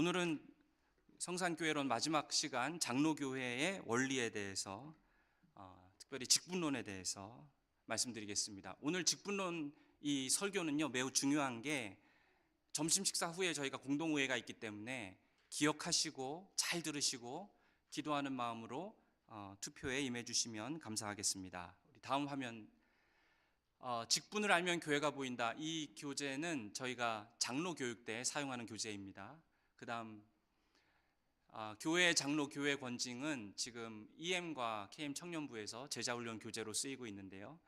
오늘은 성산교회론 마지막 시간 장로교회의 원리에 대해서 특별히 직분론에 대해서 말씀드리겠습니다. 오늘 직분론 이 설교는요 매우 중요한 게 점심 식사 후에 저희가 공동의회가 있기 때문에 기억하시고 잘 들으시고 기도하는 마음으로 투표에 임해 주시면 감사하겠습니다. 우리 다음 화면 직분을 알면 교회가 보인다. 이 교재는 저희가 장로 교육 때 사용하는 교재입니다. 그 다음 교회 장로 교회 권징은 지금 EM과 KM 청년부에서 제자훈련 교재로 쓰이고 있는데요.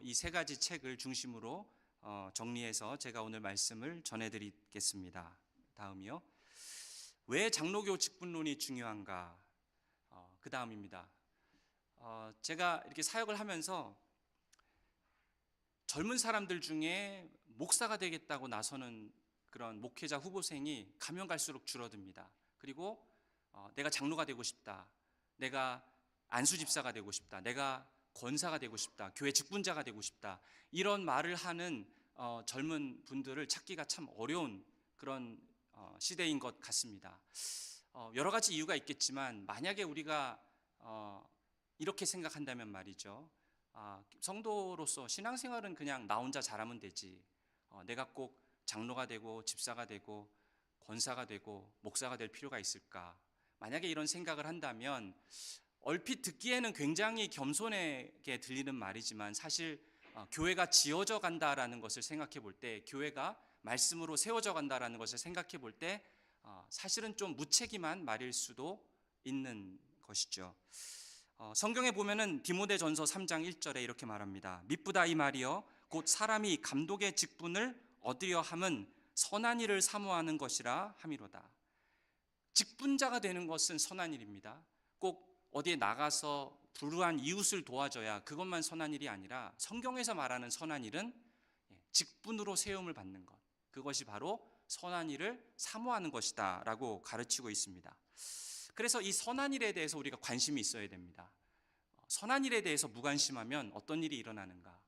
이 세 가지 책을 중심으로 정리해서 제가 오늘 말씀을 전해드리겠습니다. 다음이요. 왜 장로교 직분론이 중요한가? 그 다음입니다. 제가 이렇게 사역을 하면서 젊은 사람들 중에 목사가 되겠다고 나서는 그런 목회자 후보생이 가면 갈수록 줄어듭니다. 그리고 내가 장로가 되고 싶다, 내가 안수집사가 되고 싶다, 내가 권사가 되고 싶다, 교회 직분자가 되고 싶다, 이런 말을 하는 젊은 분들을 찾기가 참 어려운 그런 시대인 것 같습니다. 여러 가지 이유가 있겠지만 만약에 우리가 이렇게 생각한다면 말이죠, 성도로서 신앙생활은 그냥 나 혼자 잘하면 되지, 내가 꼭 장로가 되고 집사가 되고 권사가 되고 목사가 될 필요가 있을까? 만약에 이런 생각을 한다면 얼핏 듣기에는 굉장히 겸손하게 들리는 말이지만 사실 교회가 지어져 간다라는 것을 생각해 볼 때, 교회가 말씀으로 세워져 간다라는 것을 생각해 볼 때 사실은 좀 무책임한 말일 수도 있는 것이죠. 성경에 보면은 디모데전서 3장 1절에 이렇게 말합니다. 미쁘다 이 말이여 곧 사람이 감독의 직분을 얻으려 함은 선한 일을 사모하는 것이라 함이로다. 직분자가 되는 것은 선한 일입니다. 꼭 어디에 나가서 불우한 이웃을 도와줘야 그것만 선한 일이 아니라 성경에서 말하는 선한 일은 직분으로 세움을 받는 것, 그것이 바로 선한 일을 사모하는 것이다 라고 가르치고 있습니다. 그래서 이 선한 일에 대해서 우리가 관심이 있어야 됩니다. 선한 일에 대해서 무관심하면 어떤 일이 일어나는가?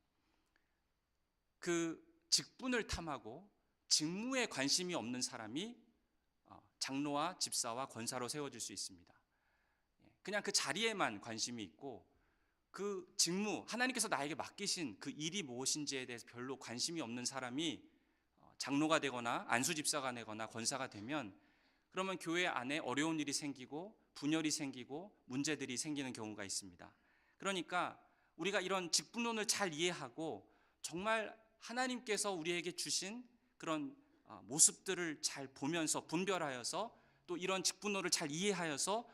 그 직분을 탐하고 직무에 관심이 없는 사람이 장로와 집사와 권사로 세워질 수 있습니다. 그냥 그 자리에만 관심이 있고 그 직무, 하나님께서 나에게 맡기신 그 일이 무엇인지에 대해서 별로 관심이 없는 사람이 장로가 되거나 안수집사가 되거나 권사가 되면, 그러면 교회 안에 어려운 일이 생기고 분열이 생기고 문제들이 생기는 경우가 있습니다. 그러니까 우리가 이런 직분론을 잘 이해하고 정말 하나님께서 우리에게 주신 그런 모습들을 잘 보면서 분별하여서 또 이런 직분론을 잘 이해하여서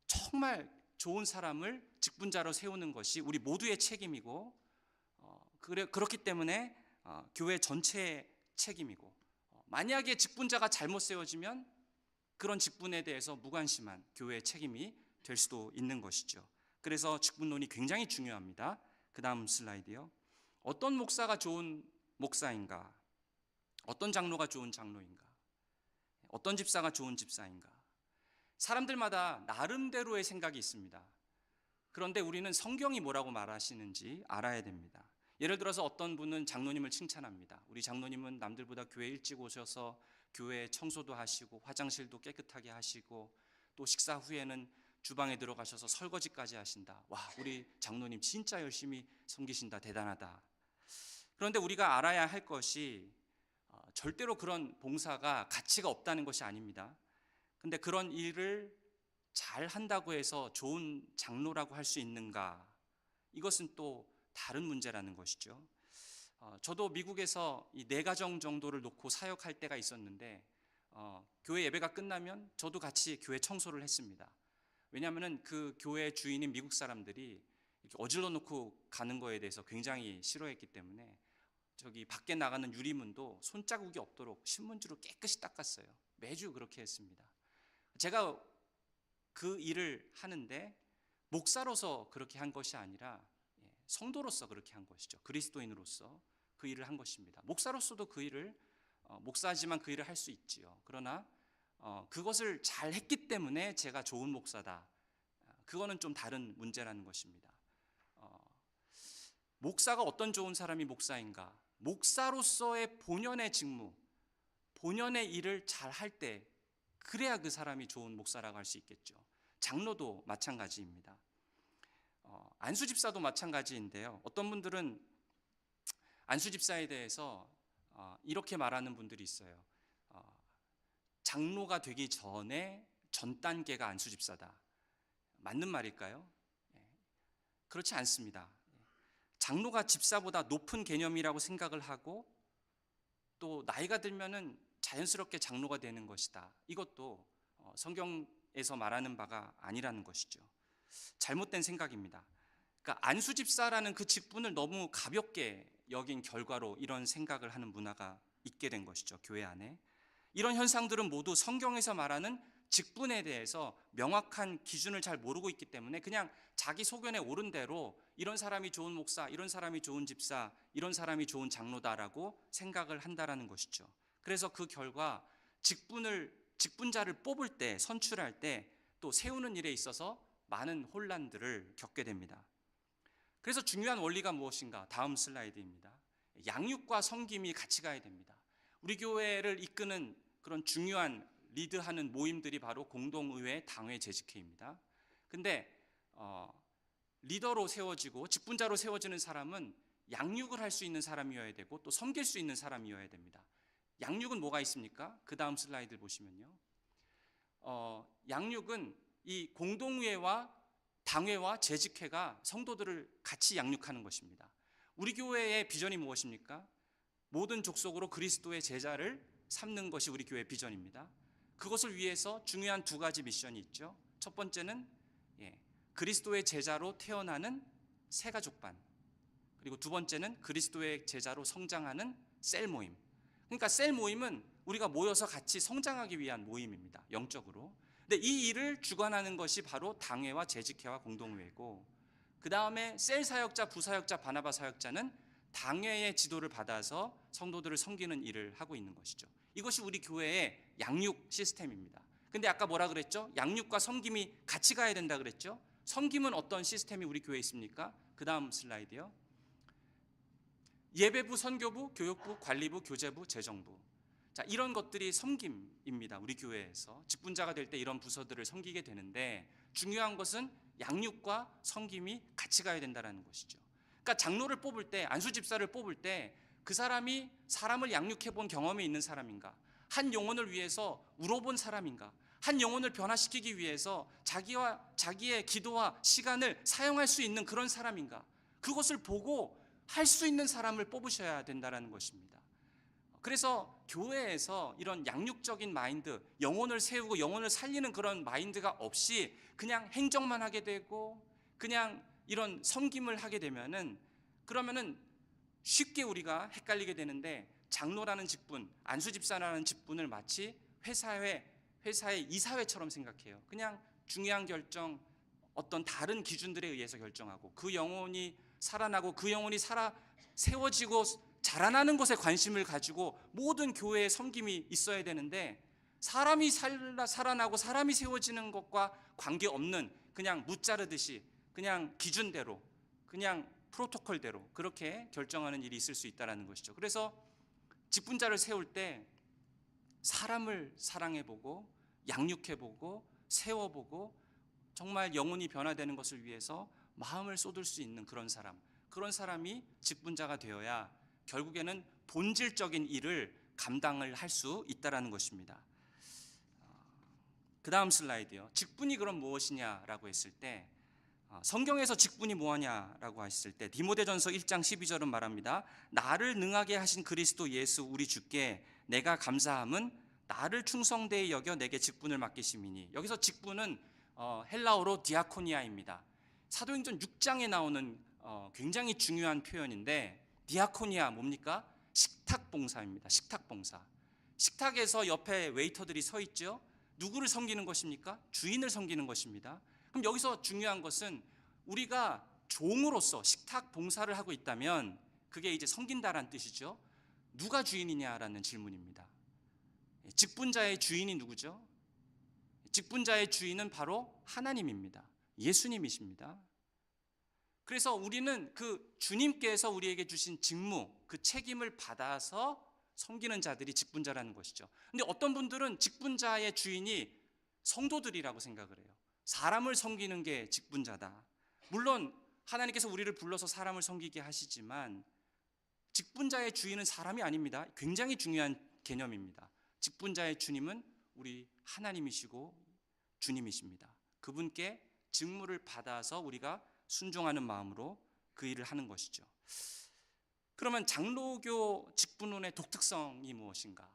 정말 좋은 사람을 직분자로 세우는 것이 우리 모두의 책임이고, 그렇기 때문에 교회 전체의 책임이고, 만약에 직분자가 잘못 세워지면 그런 직분에 대해서 무관심한 교회의 책임이 될 수도 있는 것이죠. 그래서 직분론이 굉장히 중요합니다. 그 다음 슬라이드요. 어떤 목사가 좋은 목사인가? 어떤 장로가 좋은 장로인가? 어떤 집사가 좋은 집사인가? 사람들마다 나름대로의 생각이 있습니다. 그런데 우리는 성경이 뭐라고 말하시는지 알아야 됩니다. 예를 들어서 어떤 분은 장로님을 칭찬합니다. 우리 장로님은 남들보다 교회 일찍 오셔서 교회 청소도 하시고 화장실도 깨끗하게 하시고 또 식사 후에는 주방에 들어가셔서 설거지까지 하신다. 와, 우리 장로님 진짜 열심히 섬기신다. 대단하다. 그런데 우리가 알아야 할 것이 절대로 그런 봉사가 가치가 없다는 것이 아닙니다. 근데 그런 일을 잘 한다고 해서 좋은 장로라고 할 수 있는가? 이것은 또 다른 문제라는 것이죠. 저도 미국에서 이 4가정 정도를 놓고 사역할 때가 있었는데 교회 예배가 끝나면 저도 같이 교회 청소를 했습니다. 왜냐하면 그 교회 주인인 미국 사람들이 이렇게 어질러 놓고 가는 거에 대해서 굉장히 싫어했기 때문에 저기 밖에 나가는 유리문도 손자국이 없도록 신문지로 깨끗이 닦았어요. 매주 그렇게 했습니다. 제가 그 일을 하는데 목사로서 그렇게 한 것이 아니라 성도로서 그렇게 한 것이죠. 그리스도인으로서 그 일을 한 것입니다. 목사로서도 그 일을 목사지만 그 일을 할 수 있지요. 그러나 그것을 잘 했기 때문에 제가 좋은 목사다, 그거는 좀 다른 문제라는 것입니다. 목사가 어떤 좋은 사람이 목사인가? 목사로서의 본연의 직무, 본연의 일을 잘 할 때 그래야 그 사람이 좋은 목사라고 할 수 있겠죠. 장로도 마찬가지입니다. 안수 집사도 마찬가지인데요. 어떤 분들은 안수 집사에 대해서 이렇게 말하는 분들이 있어요. 장로가 되기 전에 전 단계가 안수 집사다. 맞는 말일까요? 그렇지 않습니다. 장로가 집사보다 높은 개념이라고 생각을 하고 또 나이가 들면은 자연스럽게 장로가 되는 것이다. 이것도 성경에서 말하는 바가 아니라는 것이죠. 잘못된 생각입니다. 그러니까 안수 집사라는 그 직분을 너무 가볍게 여긴 결과로 이런 생각을 하는 문화가 있게 된 것이죠. 교회 안에. 이런 현상들은 모두 성경에서 말하는 직분에 대해서 명확한 기준을 잘 모르고 있기 때문에 그냥 자기 소견에 오른 대로 이런 사람이 좋은 목사, 이런 사람이 좋은 집사, 이런 사람이 좋은 장로다라고 생각을 한다라는 것이죠. 그래서 그 결과 직분자를 뽑을 때, 선출할 때 또 세우는 일에 있어서 많은 혼란들을 겪게 됩니다. 그래서 중요한 원리가 무엇인가? 다음 슬라이드입니다. 양육과 섬김이 같이 가야 됩니다. 우리 교회를 이끄는 그런 중요한 리드하는 모임들이 바로 공동의회 당회 재직회입니다. 근데 리더로 세워지고 직분자로 세워지는 사람은 양육을 할 수 있는 사람이어야 되고 또 섬길 수 있는 사람이어야 됩니다. 양육은 뭐가 있습니까? 그 다음 슬라이드 보시면요. 양육은 이 공동의회와 당회와 재직회가 성도들을 같이 양육하는 것입니다. 우리 교회의 비전이 무엇입니까? 모든 족속으로 그리스도의 제자를 삼는 것이 우리 교회의 비전입니다. 그것을 위해서 중요한 두 가지 미션이 있죠. 첫 번째는 그리스도의 제자로 태어나는 새가족반, 그리고 두 번째는 그리스도의 제자로 성장하는 셀 모임. 그러니까 셀 모임은 우리가 모여서 같이 성장하기 위한 모임입니다. 영적으로. 근데 이 일을 주관하는 것이 바로 당회와 재직회와 공동회고, 그 다음에 셀 사역자, 부사역자, 바나바 사역자는 당회의 지도를 받아서 성도들을 섬기는 일을 하고 있는 것이죠. 이것이 우리 교회의 양육 시스템입니다. 근데 아까 뭐라 그랬죠? 양육과 섬김이 같이 가야 된다 그랬죠? 섬김은 어떤 시스템이 우리 교회에 있습니까? 그 다음 슬라이드요. 예배부, 선교부, 교육부, 관리부, 교재부, 재정부. 자, 이런 것들이 섬김입니다. 우리 교회에서 직분자가 될 때 이런 부서들을 섬기게 되는데, 중요한 것은 양육과 섬김이 같이 가야 된다는 것이죠. 그러니까 장로를 뽑을 때, 안수 집사를 뽑을 때 그 사람이 사람을 양육해 본 경험이 있는 사람인가, 한 영혼을 위해서 울어본 사람인가, 한 영혼을 변화시키기 위해서 자기의 기도와 시간을 사용할 수 있는 그런 사람인가, 그것을 보고 할 수 있는 사람을 뽑으셔야 된다는 것입니다. 그래서 교회에서 이런 양육적인 마인드, 영혼을 세우고 영혼을 살리는 그런 마인드가 없이 그냥 행정만 하게 되고 그냥 이런 섬김을 하게 되면은, 그러면은 쉽게 우리가 헷갈리게 되는데, 장로라는 직분, 안수집사라는 직분을 마치 회사의 이사회처럼 생각해요. 그냥 중요한 결정, 어떤 다른 기준들에 의해서 결정하고 그 영혼이 살아나고 그 영혼이 세워지고 자라나는 것에 관심을 가지고 모든 교회의 섬김이 있어야 되는데, 사람이 살아나고 사람이 세워지는 것과 관계없는 그냥 무자르듯이 그냥 기준대로, 그냥 프로토콜대로 그렇게 결정하는 일이 있을 수 있다는 것이죠. 그래서 직분자를 세울 때 사람을 사랑해보고 양육해보고 세워보고 정말 영혼이 변화되는 것을 위해서 마음을 쏟을 수 있는 그런 사람이 직분자가 되어야 결국에는 본질적인 일을 감당을 할 수 있다는 것입니다. 그 다음 슬라이드요. 직분이 그럼 무엇이냐라고 했을 때, 성경에서 직분이 뭐냐라고 했을 때 디모데전서 1장 12절은 말합니다. 나를 능하게 하신 그리스도 예수 우리 주께 내가 감사함은 나를 충성되이 여겨 내게 직분을 맡기심이니. 여기서 직분은 헬라어로 디아코니아입니다. 사도행전 6장에 나오는 굉장히 중요한 표현인데, 디아코니아 뭡니까? 식탁봉사입니다. 식탁봉사. 식탁에서 옆에 웨이터들이 서 있죠. 누구를 섬기는 것입니까? 주인을 섬기는 것입니다. 그럼 여기서 중요한 것은 우리가 종으로서 식탁 봉사를 하고 있다면 그게 이제 섬긴다라는 뜻이죠. 누가 주인이냐라는 질문입니다. 직분자의 주인이 누구죠? 직분자의 주인은 바로 하나님입니다. 예수님이십니다. 그래서 우리는 그 주님께서 우리에게 주신 직무, 그 책임을 받아서 섬기는 자들이 직분자라는 것이죠. 근데 어떤 분들은 직분자의 주인이 성도들이라고 생각을 해요. 사람을 섬기는 게 직분자다. 물론 하나님께서 우리를 불러서 사람을 섬기게 하시지만 직분자의 주인은 사람이 아닙니다. 굉장히 중요한 개념입니다. 직분자의 주님은 우리 하나님이시고 주님이십니다. 그분께 직무를 받아서 우리가 순종하는 마음으로 그 일을 하는 것이죠. 그러면 장로교 직분론의 독특성이 무엇인가?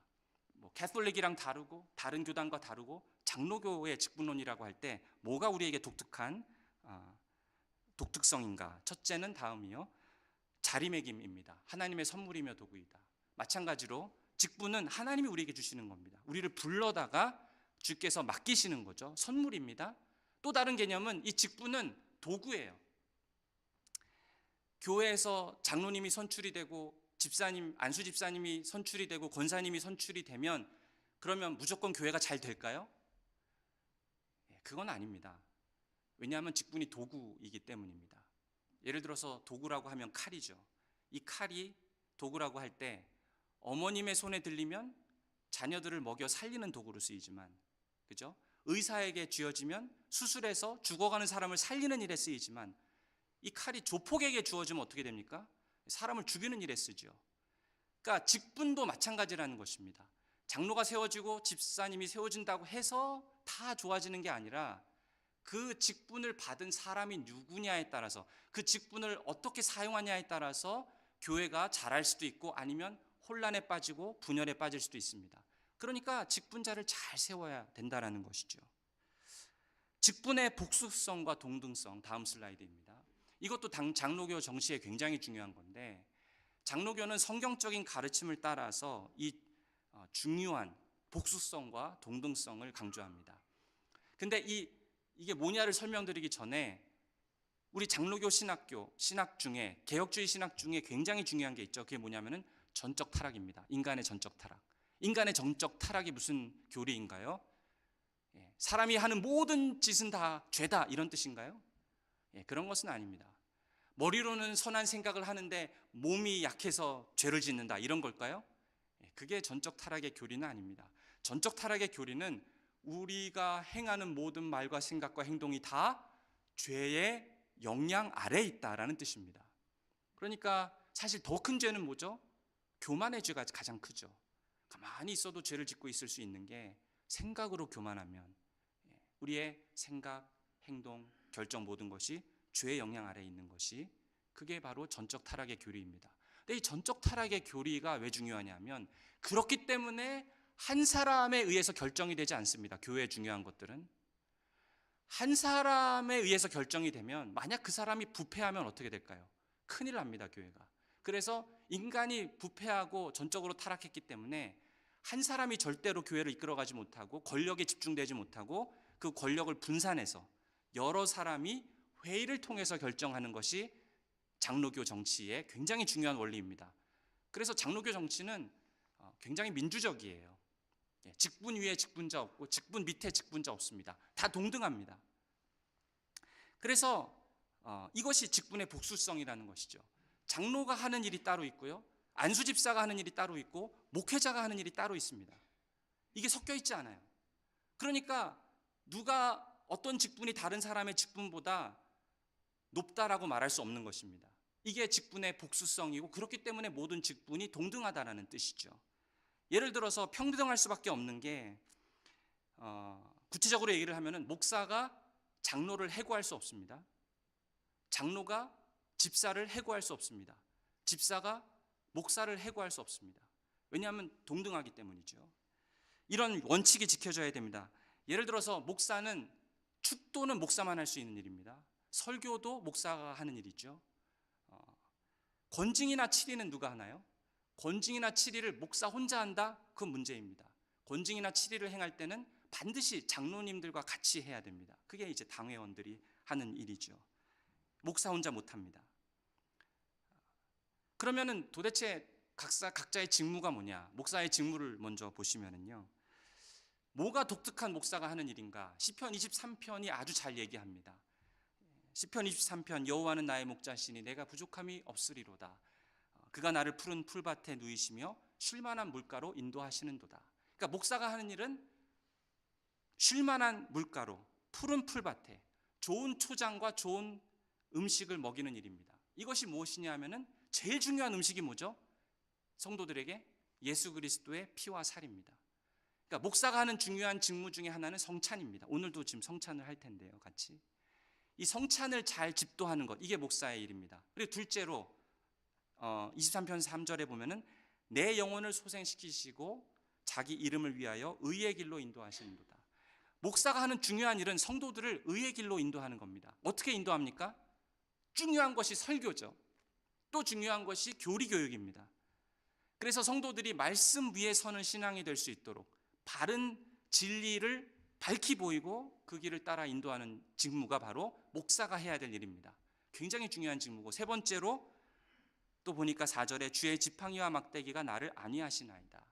캐톨릭이랑 다르고 다른 교단과 다르고 장로교의 직분론이라고 할 때 뭐가 우리에게 독특한 독특성인가? 첫째는 다음이요. 자리매김입니다. 하나님의 선물이며 도구이다. 마찬가지로 직분은 하나님이 우리에게 주시는 겁니다. 우리를 불러다가 주께서 맡기시는 거죠. 선물입니다. 또 다른 개념은 이 직분은 도구예요. 교회에서 장로님이 선출이 되고 집사님, 안수 집사님이 선출이 되고 권사님이 선출이 되면 그러면 무조건 교회가 잘 될까요? 그건 아닙니다. 왜냐하면 직분이 도구이기 때문입니다. 예를 들어서 도구라고 하면 칼이죠. 이 칼이 도구라고 할 때 어머님의 손에 들리면 자녀들을 먹여 살리는 도구로 쓰이지만, 그죠? 의사에게 쥐어지면 수술해서 죽어가는 사람을 살리는 일에 쓰이지만, 이 칼이 조폭에게 주어지면 어떻게 됩니까? 사람을 죽이는 일에 쓰죠. 그러니까 직분도 마찬가지라는 것입니다. 장로가 세워지고 집사님이 세워진다고 해서 다 좋아지는 게 아니라 그 직분을 받은 사람이 누구냐에 따라서, 그 직분을 어떻게 사용하냐에 따라서 교회가 잘할 수도 있고 아니면 혼란에 빠지고 분열에 빠질 수도 있습니다. 그러니까 직분자를 잘 세워야 된다는 것이죠. 직분의 복수성과 동등성, 다음 슬라이드입니다. 이것도 장로교 정치에 굉장히 중요한 건데, 장로교는 성경적인 가르침을 따라서 이 중요한 복수성과 동등성을 강조합니다. 근데 이게 뭐냐를 설명드리기 전에 우리 장로교 신학 중에, 개혁주의 신학 중에 굉장히 중요한 게 있죠. 그게 뭐냐면은 전적 타락입니다. 인간의 전적 타락. 인간의 전적 타락이 무슨 교리인가요? 사람이 하는 모든 짓은 다 죄다, 이런 뜻인가요? 그런 것은 아닙니다. 머리로는 선한 생각을 하는데 몸이 약해서 죄를 짓는다, 이런 걸까요? 그게 전적 타락의 교리는 아닙니다. 전적 타락의 교리는 우리가 행하는 모든 말과 생각과 행동이 다 죄의 영향 아래에 있다라는 뜻입니다. 그러니까 사실 더 큰 죄는 뭐죠? 교만의 죄가 가장 크죠. 가만히 있어도 죄를 짓고 있을 수 있는 게 생각으로 교만하면 우리의 생각, 행동, 결정 모든 것이 죄의 영향 아래에 있는 것이, 그게 바로 전적 타락의 교리입니다. 근데 이 전적 타락의 교리가 왜 중요하냐면, 그렇기 때문에 한 사람에 의해서 결정이 되지 않습니다. 교회의 중요한 것들은 한 사람에 의해서 결정이 되면, 만약 그 사람이 부패하면 어떻게 될까요? 큰일 납니다, 교회가. 그래서 인간이 부패하고 전적으로 타락했기 때문에 한 사람이 절대로 교회를 이끌어가지 못하고 권력에 집중되지 못하고 그 권력을 분산해서 여러 사람이 회의를 통해서 결정하는 것이 장로교 정치의 굉장히 중요한 원리입니다. 그래서 장로교 정치는 굉장히 민주적이에요. 직분 위에 직분자 없고 직분 밑에 직분자 없습니다. 다 동등합니다. 그래서 이것이 직분의 복수성이라는 것이죠. 장로가 하는 일이 따로 있고요, 안수집사가 하는 일이 따로 있고 목회자가 하는 일이 따로 있습니다. 이게 섞여 있지 않아요. 그러니까 누가 어떤 직분이 다른 사람의 직분보다 높다라고 말할 수 없는 것입니다. 이게 직분의 복수성이고, 그렇기 때문에 모든 직분이 동등하다라는 뜻이죠. 예를 들어서 평등할 수밖에 없는 게, 구체적으로 얘기를 하면은 목사가 장로를 해고할 수 없습니다. 장로가 집사를 해고할 수 없습니다. 집사가 목사를 해고할 수 없습니다. 왜냐하면 동등하기 때문이죠. 이런 원칙이 지켜져야 됩니다. 예를 들어서 목사는, 축도는 목사만 할 수 있는 일입니다. 설교도 목사가 하는 일이죠. 권징이나 치리는 누가 하나요? 권징이나 치리를 목사 혼자 한다? 그건 문제입니다. 권징이나 치리를 행할 때는 반드시 장로님들과 같이 해야 됩니다. 그게 이제 당회원들이 하는 일이죠. 목사 혼자 못합니다. 그러면은 도대체 각자의 직무가 뭐냐? 목사의 직무를 먼저 보시면은요, 뭐가 독특한 목사가 하는 일인가? 시편 23편이 아주 잘 얘기합니다. 시편 23편, 여호와는 나의 목자시니 내가 부족함이 없으리로다. 그가 나를 푸른 풀밭에 누이시며 쉴만한 물가로 인도하시는도다. 그러니까 목사가 하는 일은 쉴만한 물가로, 푸른 풀밭에 좋은 초장과 좋은 음식을 먹이는 일입니다. 이것이 무엇이냐 하면은 제일 중요한 음식이 뭐죠? 성도들에게 예수 그리스도의 피와 살입니다. 그러니까 목사가 하는 중요한 직무 중에 하나는 성찬입니다. 오늘도 지금 성찬을 할 텐데요, 같이. 이 성찬을 잘 집도하는 것, 이게 목사의 일입니다. 그리고 둘째로 23편 3절에 보면은 내 영혼을 소생시키시고 자기 이름을 위하여 의의 길로 인도하시는도다. 목사가 하는 중요한 일은 성도들을 의의 길로 인도하는 겁니다. 어떻게 인도합니까? 중요한 것이 설교죠. 또 중요한 것이 교리 교육입니다. 그래서 성도들이 말씀 위에 서는 신앙이 될 수 있도록 바른 진리를 밝히 보이고 그 길을 따라 인도하는 직무가 바로 목사가 해야 될 일입니다. 굉장히 중요한 직무고, 세 번째로 또 보니까 4절에 주의 지팡이와 막대기가 나를 안위하시나이다.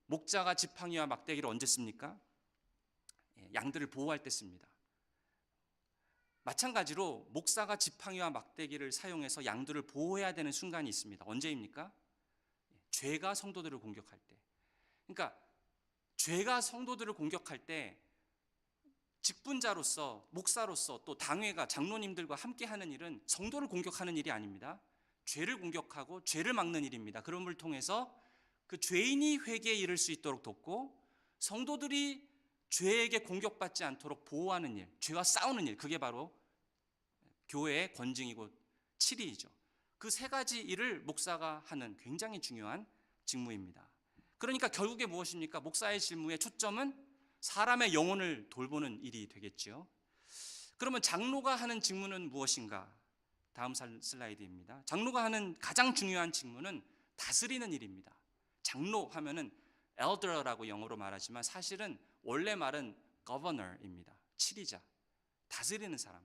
목자가 지팡이와 막대기를 언제 씁니까? 양들을 보호할 때 씁니다. 마찬가지로 목사가 지팡이와 막대기를 사용해서 양들을 보호해야 되는 순간이 있습니다. 언제입니까? 죄가 성도들을 공격할 때. 그러니까 죄가 성도들을 공격할 때 직분자로서, 목사로서, 또 당회가, 장로님들과 함께 하는 일은 성도를 공격하는 일이 아닙니다. 죄를 공격하고 죄를 막는 일입니다. 그럼을 통해서 그 죄인이 회개에 이를 수 있도록 돕고 성도들이 죄에게 공격받지 않도록 보호하는 일, 죄와 싸우는 일, 그게 바로 교회의 권징이고 치리이죠. 그 세 가지 일을 목사가 하는 굉장히 중요한 직무입니다. 그러니까 결국에 무엇입니까? 목사의 직무의 초점은 사람의 영혼을 돌보는 일이 되겠죠. 그러면 장로가 하는 직무는 무엇인가? 다음 슬라이드입니다. 장로가 하는 가장 중요한 직무는 다스리는 일입니다. 장로 하면은 elder라고 영어로 말하지만 사실은 원래 말은 governor입니다. 치리자, 다스리는 사람.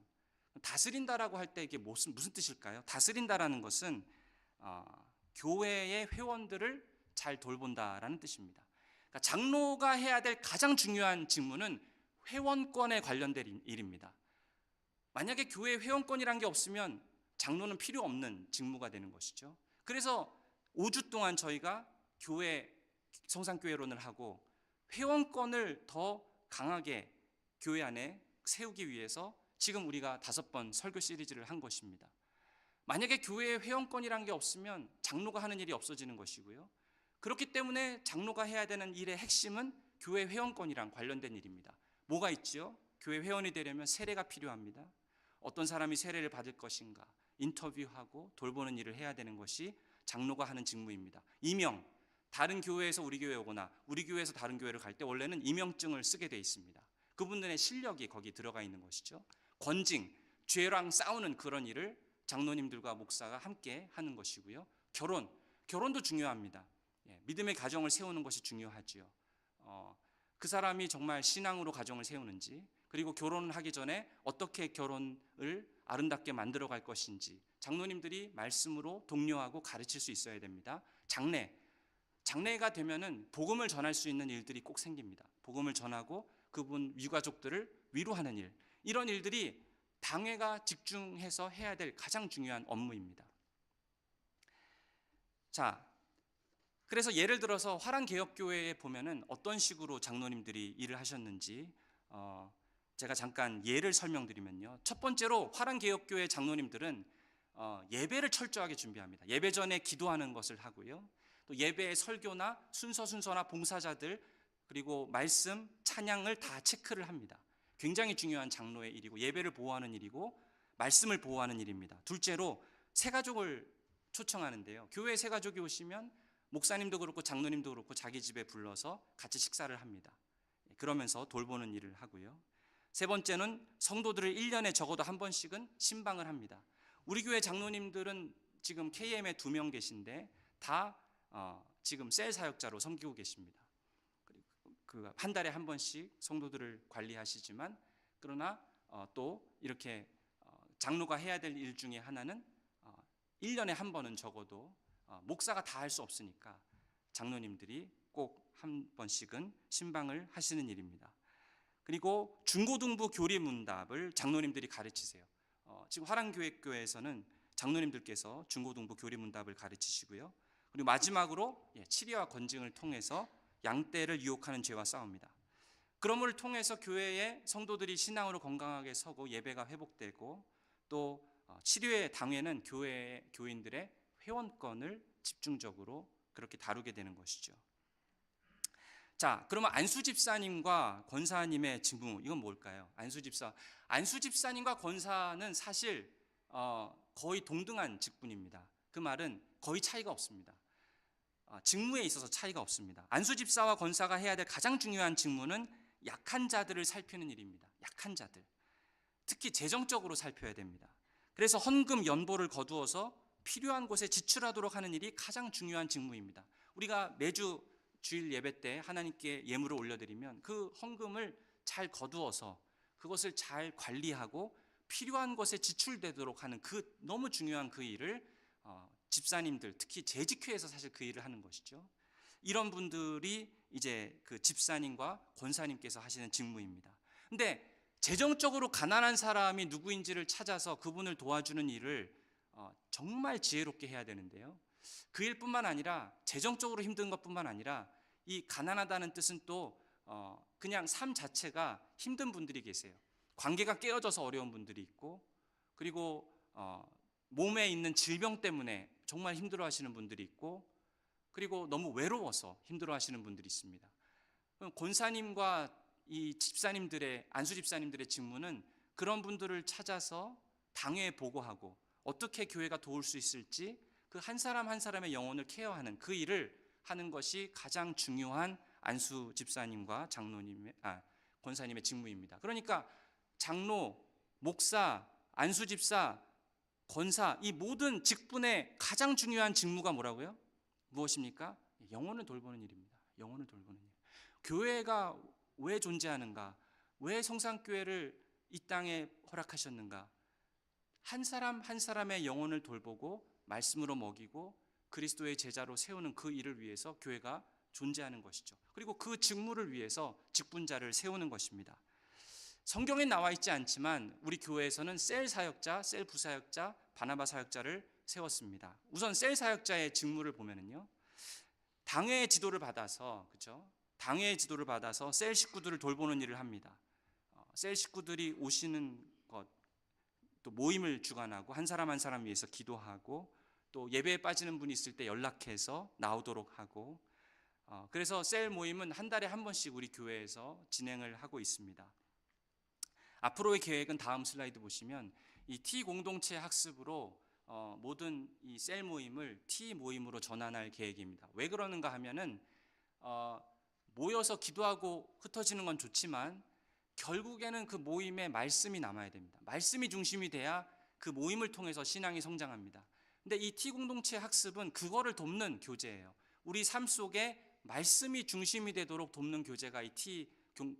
다스린다라고 할 때 이게 무슨 뜻일까요? 다스린다라는 것은 교회의 회원들을 잘 돌본다라는 뜻입니다. 그러니까 장로가 해야 될 가장 중요한 직무는 회원권에 관련된 일입니다. 만약에 교회 회원권이란 게 없으면 장로는 필요 없는 직무가 되는 것이죠. 그래서 5주 동안 저희가 교회 성산교회론을 하고 회원권을 더 강하게 교회 안에 세우기 위해서 지금 우리가 5번 설교 시리즈를 한 것입니다. 만약에 교회에 회원권이란 게 없으면 장로가 하는 일이 없어지는 것이고요. 그렇기 때문에 장로가 해야 되는 일의 핵심은 교회 회원권이랑 관련된 일입니다. 뭐가 있지요? 교회 회원이 되려면 세례가 필요합니다. 어떤 사람이 세례를 받을 것인가 인터뷰하고 돌보는 일을 해야 되는 것이 장로가 하는 직무입니다. 임명, 다른 교회에서 우리 교회에 오거나 우리 교회에서 다른 교회를 갈 때 원래는 임명증을 쓰게 돼 있습니다. 그분들의 실력이 거기 들어가 있는 것이죠. 권징, 죄랑 싸우는 그런 일을 장로님들과 목사가 함께 하는 것이고요. 결혼도 중요합니다. 믿음의 가정을 세우는 것이 중요하지요. 그 사람이 정말 신앙으로 가정을 세우는지, 그리고 결혼을 하기 전에 어떻게 결혼을 아름답게 만들어 갈 것인지 장로님들이 말씀으로 독려하고 가르칠 수 있어야 됩니다. 장래가 되면은 복음을 전할 수 있는 일들이 꼭 생깁니다. 복음을 전하고 그분 유가족들을 위로하는 일, 이런 일들이 당회가 집중해서 해야 될 가장 중요한 업무입니다. 자, 그래서 예를 들어서 화랑개혁교회에 보면은 어떤 식으로 장로님들이 일을 하셨는지 제가 잠깐 예를 설명드리면요. 첫 번째로 화랑개혁교회 장로님들은 예배를 철저하게 준비합니다. 예배 전에 기도하는 것을 하고요. 또 예배의 설교나 순서나 봉사자들, 그리고 말씀, 찬양을 다 체크를 합니다. 굉장히 중요한 장로의 일이고 예배를 보호하는 일이고 말씀을 보호하는 일입니다. 둘째로 새가족을 초청하는데요. 교회에 새가족이 오시면 목사님도 그렇고 장로님도 그렇고 자기 집에 불러서 같이 식사를 합니다. 그러면서 돌보는 일을 하고요. 세 번째는 성도들을 1년에 적어도 한 번씩은 신방을 합니다. 우리 교회 장로님들은 지금 KM에 2명 계신데 다 지금 셀 사역자로 섬기고 계십니다. 한 달에 한 번씩 성도들을 관리하시지만, 그러나 또 이렇게 장로가 해야 될 일 중에 하나는 1년에 한 번은 적어도 목사가 다 할 수 없으니까 장로님들이 꼭 한 번씩은 신방을 하시는 일입니다. 그리고 중고등부 교리문답을 장로님들이 가르치세요. 지금 화랑교회에서는 장로님들께서 중고등부 교리문답을 가르치시고요. 그리고 마지막으로 치리와 건증을 통해서 양떼를 유혹하는 죄와 싸웁니다. 그러므로 통해서 교회의 성도들이 신앙으로 건강하게 서고 예배가 회복되고 또 치료의 당회는 교인들의 회원권을 집중적으로 그렇게 다루게 되는 것이죠. 자, 그러면 안수 집사님과 권사님의 직무, 이건 뭘까요? 안수 집사님과 권사는 사실 거의 동등한 직분입니다. 그 말은 거의 차이가 없습니다. 직무에 있어서 차이가 없습니다. 안수 집사와 권사가 해야 될 가장 중요한 직무는 약한 자들을 살피는 일입니다. 약한 자들, 특히 재정적으로 살펴야 됩니다. 그래서 헌금 연보를 거두어서 필요한 곳에 지출하도록 하는 일이 가장 중요한 직무입니다. 우리가 매주 주일 예배 때 하나님께 예물을 올려드리면 그 헌금을 잘 거두어서 그것을 잘 관리하고 필요한 곳에 지출되도록 하는 그 너무 중요한 그 일을 집사님들, 특히 재직회에서 사실 그 일을 하는 것이죠. 이런 분들이 이제 그 집사님과 권사님께서 하시는 직무입니다. 근데 재정적으로 가난한 사람이 누구인지를 찾아서 그분을 도와주는 일을 정말 지혜롭게 해야 되는데요. 그 일뿐만 아니라 재정적으로 힘든 것뿐만 아니라 이 가난하다는 뜻은 또 그냥 삶 자체가 힘든 분들이 계세요. 관계가 깨어져서 어려운 분들이 있고, 그리고 몸에 있는 질병 때문에 정말 힘들어하시는 분들이 있고, 그리고 너무 외로워서 힘들어하시는 분들이 있습니다. 권사님과 이 집사님들의, 안수 집사님들의 직무는 그런 분들을 찾아서 당회에 보고하고 어떻게 교회가 도울 수 있을지 그 한 사람 한 사람의 영혼을 케어하는 그 일을 하는 것이 가장 중요한 안수 집사님과 권사님의 직무입니다. 그러니까 장로, 목사, 안수 집사, 권사, 이 모든 직분의 가장 중요한 직무가 뭐라고요? 무엇입니까? 영혼을 돌보는 일입니다. 영혼을 돌보는 일. 교회가 왜 존재하는가? 왜 성산교회를 이 땅에 허락하셨는가? 한 사람 한 사람의 영혼을 돌보고 말씀으로 먹이고 그리스도의 제자로 세우는 그 일을 위해서 교회가 존재하는 것이죠. 그리고 그 직무를 위해서 직분자를 세우는 것입니다. 성경에 나와 있지 않지만 우리 교회에서는 셀 사역자, 셀 부사역자, 바나바 사역자를 세웠습니다. 우선 셀 사역자의 직무를 보면은요, 당회의 지도를 받아서, 그렇죠? 당회의 지도를 받아서 셀 식구들을 돌보는 일을 합니다. 셀 식구들이 오시는 것, 또 모임을 주관하고 한 사람 한 사람 위해서 기도하고 또 예배에 빠지는 분이 있을 때 연락해서 나오도록 하고, 그래서 셀 모임은 한 달에 한 번씩 우리 교회에서 진행을 하고 있습니다. 앞으로의 계획은 다음 슬라이드 보시면 이 T 공동체 학습으로 모든 이 셀 모임을 T 모임으로 전환할 계획입니다. 왜 그러는가 하면은 모여서 기도하고 흩어지는 건 좋지만 결국에는 그 모임에 말씀이 남아야 됩니다. 말씀이 중심이 돼야 그 모임을 통해서 신앙이 성장합니다. 근데 이 T 공동체 학습은 그거를 돕는 교제예요. 우리 삶 속에 말씀이 중심이 되도록 돕는 교제가 이 T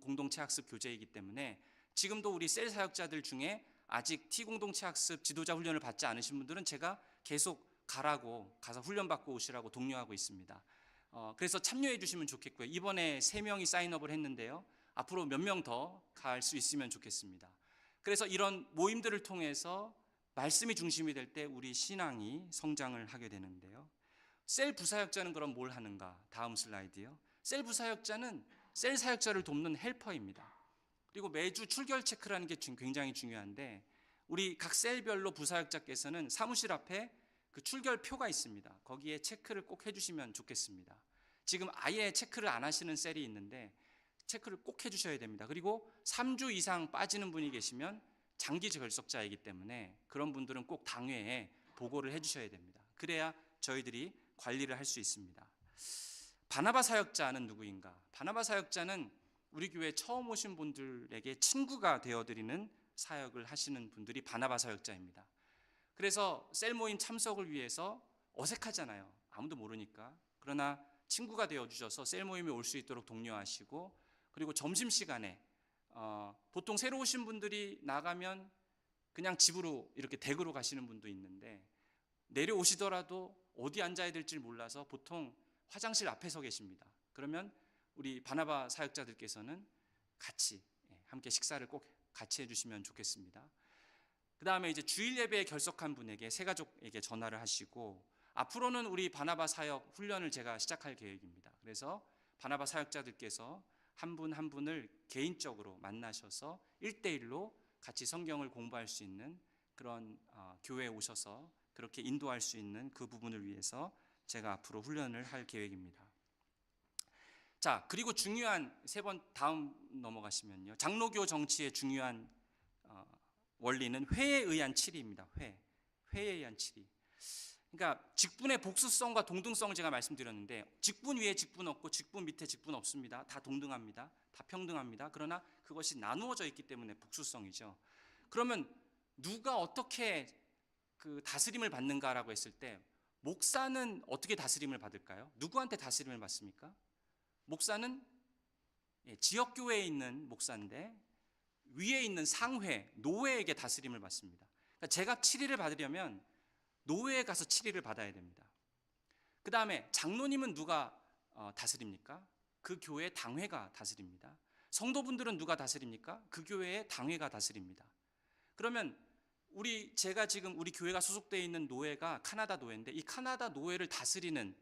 공동체 학습 교제이기 때문에 지금도 우리 셀 사역자들 중에 아직 T 공동체 학습 지도자 훈련을 받지 않으신 분들은 제가 계속 가서 훈련받고 오시라고 독려하고 있습니다. 그래서 참여해 주시면 좋겠고요. 이번에 3명이 사인업을 했는데요. 앞으로 몇 명 더 갈 수 있으면 좋겠습니다. 그래서 이런 모임들을 통해서 말씀이 중심이 될 때 우리 신앙이 성장을 하게 되는데요. 셀 부사역자는 그럼 뭘 하는가? 다음 슬라이드요. 셀 부사역자는 셀 사역자를 돕는 헬퍼입니다. 그리고 매주 출결 체크라는 게 굉장히 중요한데 우리 각 셀별로 부사역자께서는 사무실 앞에 그 출결표가 있습니다. 거기에 체크를 꼭 해주시면 좋겠습니다. 지금 아예 체크를 안 하시는 셀이 있는데 체크를 꼭 해주셔야 됩니다. 그리고 3주 이상 빠지는 분이 계시면 장기 결석자이기 때문에 그런 분들은 꼭 당회에 보고를 해주셔야 됩니다. 그래야 저희들이 관리를 할 수 있습니다. 바나바 사역자는 누구인가? 바나바 사역자는 우리 교회 처음 오신 분들에게 친구가 되어드리는 사역을 하시는 분들이 바나바 사역자입니다. 그래서 셀 모임 참석을 위해서 어색하잖아요. 아무도 모르니까. 그러나 친구가 되어주셔서 셀 모임에 올 수 있도록 독려하시고, 그리고 점심시간에 보통 새로 오신 분들이 나가면 그냥 집으로 이렇게 댁으로 가시는 분도 있는데 내려오시더라도 어디 앉아야 될지 몰라서 보통 화장실 앞에 서 계십니다. 그러면 우리 바나바 사역자들께서는 같이 함께 식사를 꼭 같이 해주시면 좋겠습니다. 그 다음에 이제 주일 예배에 결석한 분에게 새 가족에게 전화를 하시고 앞으로는 우리 바나바 사역 훈련을 제가 시작할 계획입니다. 그래서 바나바 사역자들께서 한 분 한 분을 개인적으로 만나셔서 1대1로 같이 성경을 공부할 수 있는 그런 교회에 오셔서 그렇게 인도할 수 있는 그 부분을 위해서 제가 앞으로 훈련을 할 계획입니다. 자, 그리고 중요한 세 번 다음 넘어가시면요. 장로교 정치의 중요한 원리는 회에 의한 치리입니다. 회에 의한 치리. 그러니까 직분의 복수성과 동등성을 제가 말씀드렸는데 직분 위에 직분 없고 직분 밑에 직분 없습니다. 다 동등합니다. 다 평등합니다. 그러나 그것이 나누어져 있기 때문에 복수성이죠. 그러면 누가 어떻게 그 다스림을 받는가라고 했을 때 목사는 어떻게 다스림을 받을까요? 누구한테 다스림을 받습니까? 목사는 지역교회에 있는 목사인데 위에 있는 상회, 노회에게 다스림을 받습니다. 그러니까 제가 치리를 받으려면 노회에 가서 치리를 받아야 됩니다. 그 다음에 장로님은 누가 다스립니까? 그 교회의 당회가 다스립니다. 성도분들은 누가 다스립니까? 그 교회의 당회가 다스립니다. 그러면 제가 지금 우리 교회가 소속되어 있는 노회가 카나다 노회인데 이 카나다 노회를 다스리는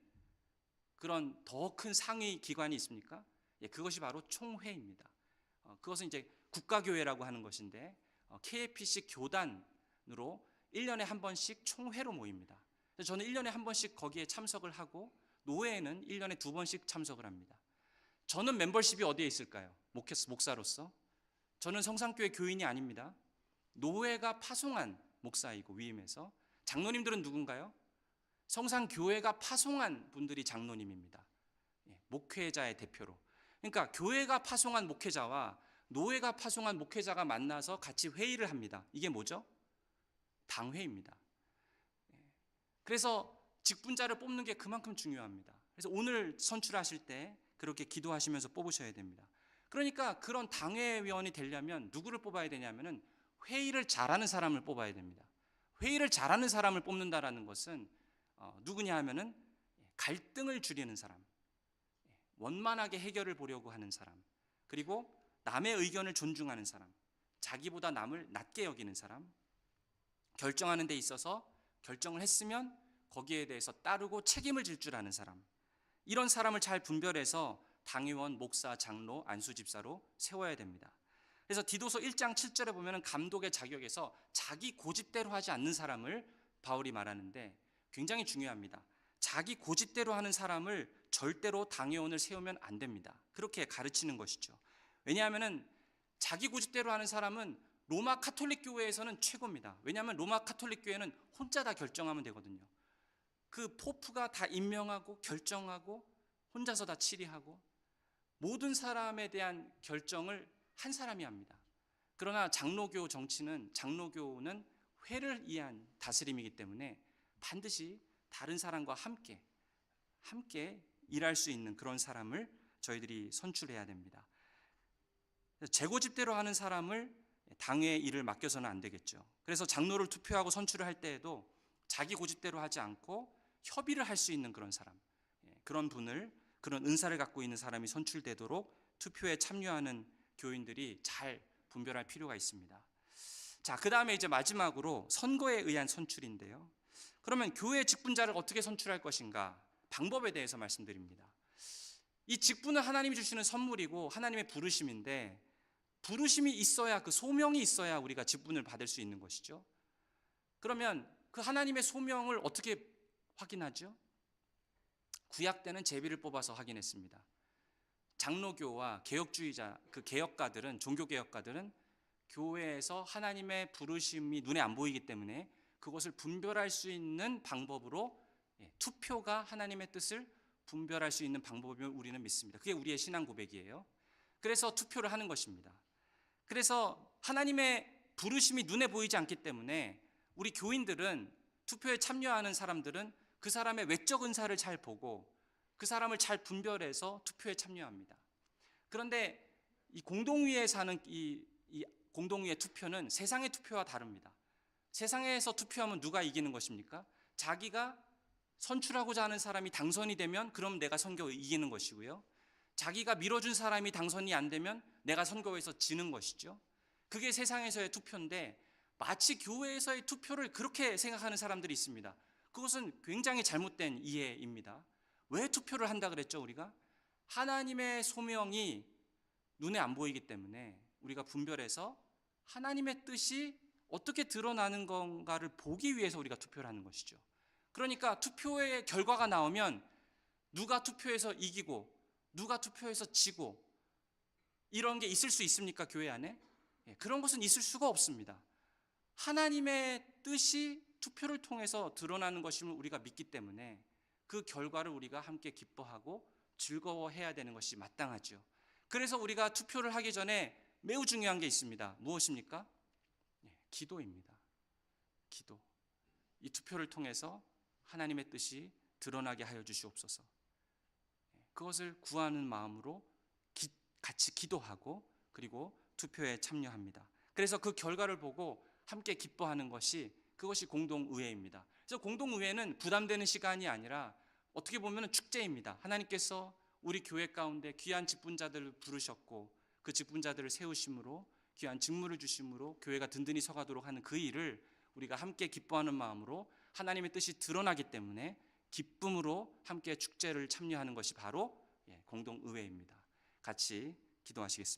그런 더 큰 상위 기관이 있습니까? 그것이 바로 총회입니다. 그것은 이제 국가교회라고 하는 것인데 KFC 교단으로 1년에 한 번씩 총회로 모입니다. 그래서 저는 1년에 한 번씩 거기에 참석을 하고 노회에는 1년에 2번씩 참석을 합니다. 저는 멤버십이 어디에 있을까요? 목사로서 저는 성산교회 교인이 아닙니다. 노회가 파송한 목사이고 위임해서 장로님들은 누군가요? 성산교회가 파송한 분들이 장로님입니다. 목회자의 대표로. 그러니까 교회가 파송한 목회자와 노회가 파송한 목회자가 만나서 같이 회의를 합니다. 이게 뭐죠? 당회입니다. 그래서 직분자를 뽑는 게 그만큼 중요합니다. 그래서 오늘 선출하실 때 그렇게 기도하시면서 뽑으셔야 됩니다. 그러니까 그런 당회위원이 되려면 누구를 뽑아야 되냐면은 회의를 잘하는 사람을 뽑아야 됩니다. 회의를 잘하는 사람을 뽑는다라는 것은 누구냐 하면은 갈등을 줄이는 사람, 원만하게 해결을 보려고 하는 사람, 그리고 남의 의견을 존중하는 사람, 자기보다 남을 낮게 여기는 사람, 결정하는 데 있어서 결정을 했으면 거기에 대해서 따르고 책임을 질 줄 아는 사람, 이런 사람을 잘 분별해서 당의원, 목사, 장로, 안수집사로 세워야 됩니다. 그래서 디도서 1장 7절에 보면 감독의 자격에서 자기 고집대로 하지 않는 사람을 바울이 말하는데 굉장히 중요합니다. 자기 고집대로 하는 사람을 절대로 당회원을 세우면 안 됩니다. 그렇게 가르치는 것이죠. 왜냐하면 자기 고집대로 하는 사람은 로마 카톨릭 교회에서는 최고입니다. 왜냐하면 로마 카톨릭 교회는 혼자 다 결정하면 되거든요. 그 포프가 다 임명하고 결정하고 혼자서 다 치리하고 모든 사람에 대한 결정을 한 사람이 합니다. 그러나 장로교 정치는 장로교는 회를 위한 다스림이기 때문에 반드시 다른 사람과 함께 일할 수 있는 그런 사람을 저희들이 선출해야 됩니다. 제 고집대로 하는 사람을 당의 일을 맡겨서는 안 되겠죠. 그래서 장로를 투표하고 선출을 할 때에도 자기 고집대로 하지 않고 협의를 할 수 있는 그런 사람, 그런 분을, 그런 은사를 갖고 있는 사람이 선출되도록 투표에 참여하는 교인들이 잘 분별할 필요가 있습니다. 자, 그 다음에 이제 마지막으로 선거에 의한 선출인데요. 그러면 교회 직분자를 어떻게 선출할 것인가? 방법에 대해서 말씀드립니다. 이 직분은 하나님이 주시는 선물이고 하나님의 부르심인데 부르심이 있어야, 그 소명이 있어야 우리가 직분을 받을 수 있는 것이죠. 그러면 그 하나님의 소명을 어떻게 확인하죠? 구약 때는 제비를 뽑아서 확인했습니다. 장로교와 개혁주의자, 그 개혁가들은, 종교개혁가들은 교회에서 하나님의 부르심이 눈에 안 보이기 때문에 그것을 분별할 수 있는 방법으로 투표가 하나님의 뜻을 분별할 수 있는 방법이면 우리는 믿습니다. 그게 우리의 신앙 고백이에요. 그래서 투표를 하는 것입니다. 그래서 하나님의 부르심이 눈에 보이지 않기 때문에 우리 교인들은, 투표에 참여하는 사람들은 그 사람의 외적 은사를 잘 보고 그 사람을 잘 분별해서 투표에 참여합니다. 그런데 이 공동위에 사는 이 공동위의 투표는 세상의 투표와 다릅니다. 세상에서 투표하면 누가 이기는 것입니까? 자기가 선출하고자 하는 사람이 당선이 되면 그럼 내가 선거에 이기는 것이고요. 자기가 밀어준 사람이 당선이 안 되면 내가 선거에서 지는 것이죠. 그게 세상에서의 투표인데 마치 교회에서의 투표를 그렇게 생각하는 사람들이 있습니다. 그것은 굉장히 잘못된 이해입니다. 왜 투표를 한다 그랬죠, 우리가? 하나님의 소명이 눈에 안 보이기 때문에 우리가 분별해서 하나님의 뜻이 어떻게 드러나는 건가를 보기 위해서 우리가 투표를 하는 것이죠. 그러니까 투표의 결과가 나오면 누가 투표해서 이기고 누가 투표해서 지고 이런 게 있을 수 있습니까, 교회 안에? 그런 것은 있을 수가 없습니다. 하나님의 뜻이 투표를 통해서 드러나는 것임을 우리가 믿기 때문에 그 결과를 우리가 함께 기뻐하고 즐거워해야 되는 것이 마땅하죠. 그래서 우리가 투표를 하기 전에 매우 중요한 게 있습니다. 무엇입니까? 기도입니다. 기도. 이 투표를 통해서 하나님의 뜻이 드러나게 하여 주시옵소서. 그것을 구하는 마음으로 같이 기도하고 그리고 투표에 참여합니다. 그래서 그 결과를 보고 함께 기뻐하는 것이 그것이 공동의회입니다. 그래서 공동의회는 부담되는 시간이 아니라 어떻게 보면 축제입니다. 하나님께서 우리 교회 가운데 귀한 직분자들을 부르셨고 그 직분자들을 세우심으로 귀한 직무를 주심으로 교회가 든든히 서가도록 하는 그 일을 우리가 함께 기뻐하는 마음으로 하나님의 뜻이 드러나기 때문에 기쁨으로 함께 축제를 참여하는 것이 바로 공동의회입니다. 같이 기도하시겠습니다.